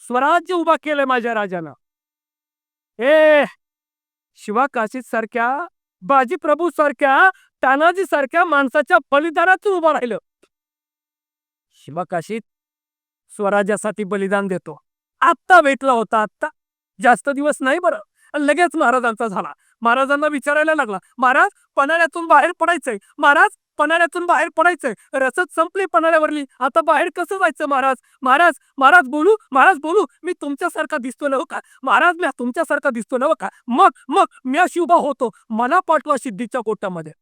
स्वराज्य उभा केलंय माझ्या राजानं. ए शिवाकाशीत सारख्या, बाजीप्रभू सारख्या, तानाजी सारख्या माणसाच्या बलिदानातून उभं राहिलं. शिवाकाशीत स्वराज्यासाठी बलिदान देतो. आत्ता भेटला होता, आत्ता. जास्त दिवस नाही बरं. लगेच महाराजांचा झाला. महाराजांना विचारायला लागला, महाराज पन्हाळ्यातून बाहेर पडायचंय, महाराज पन्हाळ्यातून बाहेर पडायचंय, रसद संपली पन्हाळ्यावरली, आता बाहेर कसं जायचं महाराज? महाराज महाराज बोलू, महाराज बोलू, मी तुमच्यासारखा दिसतो नव्ह का महाराज? मी तुमच्यासारखा दिसतो नव्ह का? मग मग मी अशी उभा होतो, मला पाठवा सिद्धीच्या गोटामध्ये.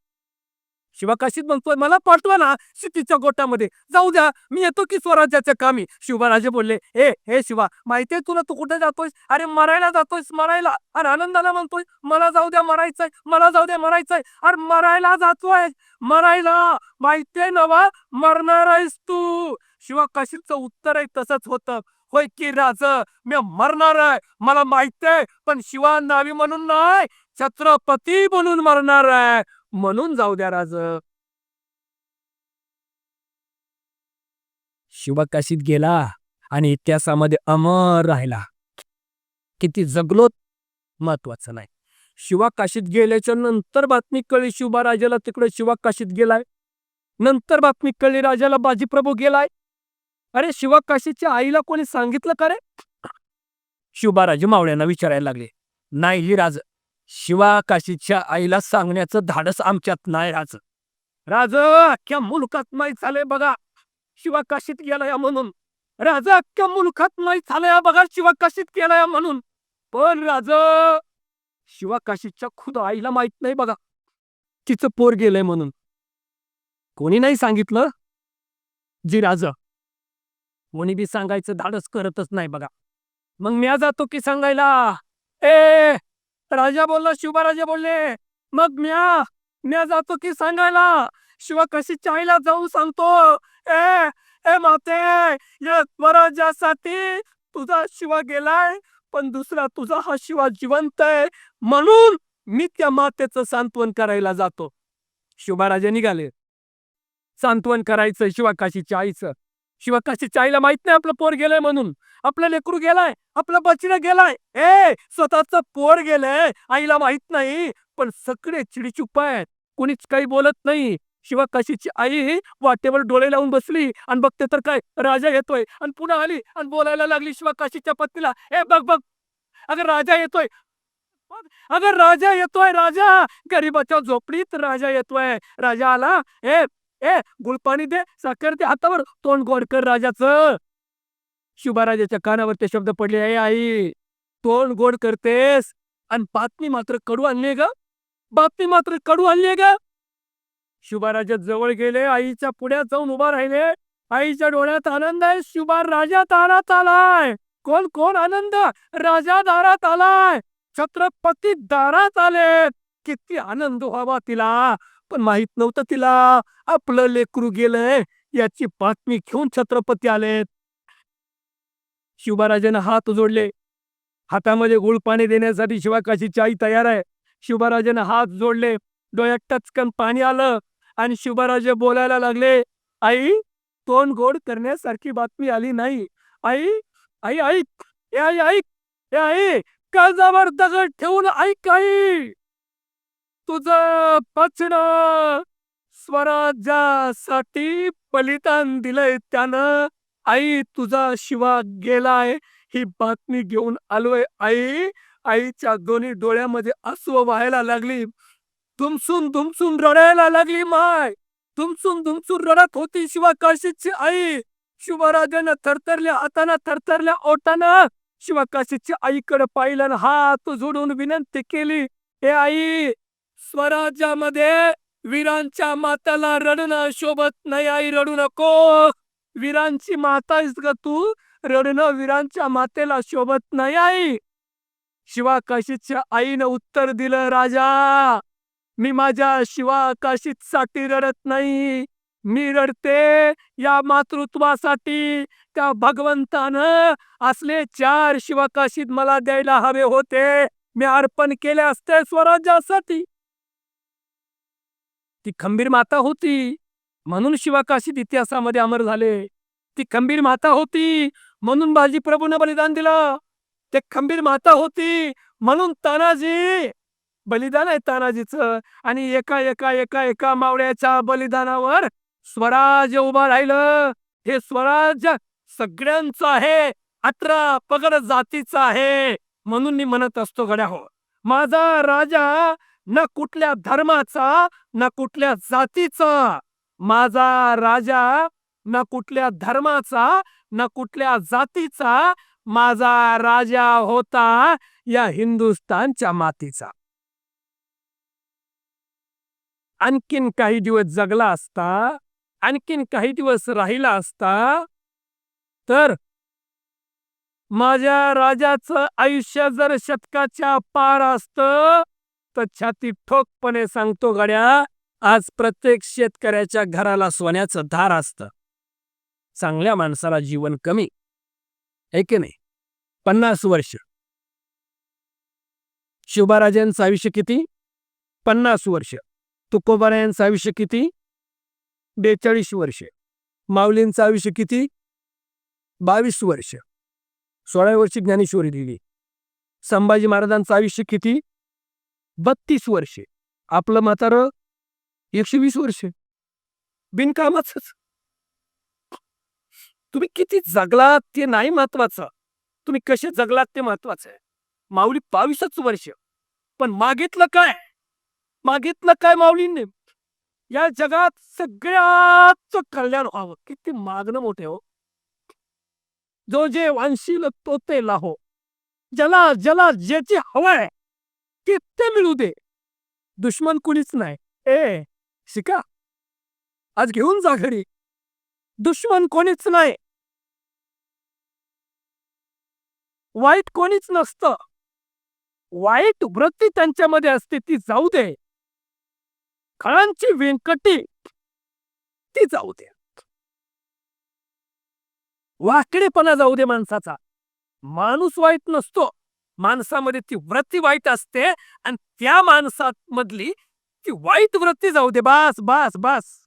शिवाकाशीत म्हणतोय, मला पाठवा ना सिद्धीच्या गोटामध्ये, जाऊ द्या, मी येतो की स्वराज्याच्या कामी. शिवराजे बोलले, हे शिवा, माहितीये तुला तू कुठे जातोयस? अरे मरायला जातोयस, मरायला. अरे आनंदाला म्हणतोय, मला जाऊ द्या मरायचंय, मला जाऊ द्या मरायचंय. अरे मरायला जातोय, मरायला, माहितीये नवा, मरणार आहेस तू. शिवाकाशीचं उत्तर आहे तसंच होतं, होय की राज, मी मरणार आहे, मला माहितीये, पण शिवा नावी म्हणून नाही, छत्रपती म्हणून मरणार आहे, म्हणून जाऊ द्या राज. शिवाकाशीत गेला आणि इतिहासामध्ये अमर राहिला. किती जगलोत महत्वाचं नाही. शिवाकाशीत गेल्याच्या नंतर बातमी कळली शिवबा तिकडे शिवाकाशीत गेलाय. नंतर बातमी कळली राजाला बाजीप्रभू गेलाय. अरे शिवाकाशीच्या आईला कोणी सांगितलं का रे? शिवबाराजे मावळ्यांना विचारायला लागले. नाही ही राज, शिवाकाशीच्या आईला सांगण्याचं धाडस आमच्यात नाही राज. राज अख्ख्या मुलकात माहीत झालंय बघा शिवाकाशीत गेलाय म्हणून. राजा अख्ख्या मुलकात माहीत झालंय बघा शिवाकाशीत गेलाय म्हणून. पण राज शिवाकाशीच्या खुद आईला माहित नाही बघा तिचं पोर गेलंय म्हणून. कोणी नाही सांगितलं जी राज. कोणी बी सांगायचं धाडस करतच नाही बघा. मग म्या जातो की सांगायला. ए राजा बोलला, शिवबाराजे बोलले, मग म्या जातो की सांगायला. शिवाकाशीच्या आईला जाऊन सांगतो, ए ए माते, या स्वराज्यासाठी तुझा शिवा गेलाय, पण दुसरा तुझा हा शिवा जिवंत आहे, म्हणून मी त्या मातेचं सांत्वन करायला जातो. शिवबाराजे निघाले. सांत्वन करायचं शिवाकाशीच्या आईचं. शिवाकाशीच्या आईला माहित नाही आपलं पोर गेलंय म्हणून. आपलं लेकरू गेलाय, आपलं बचिरं गेलाय. स्वतःच पोर गेलंय, आईला माहित नाही, पण सगळे चिडीचुप आहेत, कोणीच काही बोलत नाही. शिवाकाशीची आई वाटेवर डोळे लावून बसली आणि बघते तर काय राजा येतोय, आणि पुन्हा आली आणि बोलायला लागली शिवाकाशीच्या पत्नीला, बघ बघ, अगं राजा येतोय, अगं राजा येतोय, राजा गरीबाच्या झोपडीत राजा येतोय. राजा आला, गुळपाणी दे, साखर दे हातावर, तोंड गोड कर राजाचं. शिवबाराजाच्या कानावर ते शब्द पडले, आई तोंड गोड करतेस आणि बातमी मात्र कडू आणली ग, बातमी मात्र कडू आणली ग. शिवबाराजा जवळ गेले, आईच्या पुढ्यात जाऊन उभा राहिले. आईच्या डोळ्यात आनंद आहे, शिवबाराजा दारात आलाय. कोण कोण आनंद? राजा दारात आलाय, छत्रपती दारात आले. किती आनंद व्हावा तिला, पण माहित नव्हतं तिला आपलं लेकरू गेलंय याची बातमी घेऊन छत्रपती आलेत. शिवबाराजानं हात जोडले, हातामध्ये गुळ पाणी देण्यासाठी शिवाकाशीची आई तयार आहे. शिवबाराजानं हात जोडले, डोळ्यात टचकन पाणी आलं आणि शिवबाराजे बोलायला लागले, आई तोंड गोड करण्यासारखी बातमी आली नाही. आई आई ऐक, आई ऐक, आई काळजावर दगड ठेवून ऐक, आई तुझं बचणं स्वराज्यासाठी बलिदान दिलंय त्यानं. आई तुझा शिवा गेलाय ही बातमी घेऊन आलोय. आई आईच्या दोन्ही डोळ्यामध्ये आसू व्हायला लागली, दुमसून दुमसून रडायला लागली. माय दुमसून दुमसून रडत होती शिवाकाशीची आई. शिवराजानं थरथरल्या हाताना, थरथरल्या ओठानं शिवाकाशीची आईकडे पाहिलं, हात जोडून विनंती केली, आई स्वराज्यामध्ये वीरांच्या माताला रडणं शोभत नाही, आई रडू नको. वीरांची माता आहेस ग तू, रडणं वीरांच्या मातेला शोभत नाही आई. शिवाकाशीच्या आईनं उत्तर दिलं, राजा मी माझ्या शिवाकाशीत साठी रडत नाही, मी रडते या मातृत्वासाठी. त्या भगवंतानं असले 4 शिवाकाशीत मला द्यायला हवे होते, मी अर्पण केले असते स्वराज्यासाठी. ती खंबीर माता होती म्हणून शिवाकाशीत इतिहासामध्ये अमर झाले. ती खंबीर माता होती म्हणून बाजी प्रभूनं बलिदान दिलं. ते खंबीर माता होती म्हणून तानाजी बलिदान आहे तानाजीचं. आणि एका एका एका एका मावळ्याच्या बलिदानावर स्वराज्य उभं राहिलं. हे स्वराज्य सगळ्यांचं आहे, 18 पगड जातीचं आहे. म्हणून मी म्हणत असतो गड्या हो, माझा राजा न कुठल्या धर्माचा न कुठल्या जातीचा, माझा राजा न कुठल्या धर्माचा न कुठल्या जातीचा, माझा राजा होता या हिंदुस्थानच्या मातीचा. आणखीन काही दिवस जगला असता, आणखीन काही दिवस राहिला असता, तर माझ्या राजाचं आयुष्य जर शतकाच्या पार असतं, तर छाती ठोकपणे सांगतो गड्या, आज प्रत्येक शेतकऱ्याच्या घराला सोन्याचं धार असतं. चांगल्या माणसाला जीवन कमी आहे की नाही? 50 वर्ष. शिवबाराजांचं आयुष्य किती? 50 वर्ष. तुकोबारायांचं आयुष्य किती? 42 वर्ष. माऊलींचं आयुष्य किती? 22 वर्ष. 16 वर्षी ज्ञानेश्वरी दिली. संभाजी महाराजांचं आयुष्य किती? 32 वर्षे. आपलं म्हातारं 120 वर्षे. बिनकामाचंच. तुम्ही किती जगलात ते नाही महत्वाचं, तुम्ही कसे जगलात ते महत्वाचं आहे. माऊली 22च वर्ष. पण मागितलं काय? मागितलं काय माऊलींनी? या जगात सगळ्याच कल्याण व्हावं. किती मागणं मोठे हो. जो जे वांशील तो ते लाहो, ज्याला ज्याला ज्याची हवंय की ते मिळू दे. दुश्मन कुणीच नाही. शिका, आज घेऊन जा घरी. दुश्मन कोणीच नाही, वाईट कोणीच नसतं. वाईट वृत्ती त्यांच्यामध्ये असते, ती जाऊ दे. खळांची व्यंकटी ती जाऊ दे. वाकडेपणा जाऊ दे माणसाचा. माणूस वाईट नसतो, माणसामध्ये ती वृत्ती वाईट असते आणि त्या माणसामधली ती वाईट वृत्ती जाऊ दे. बस बस बस.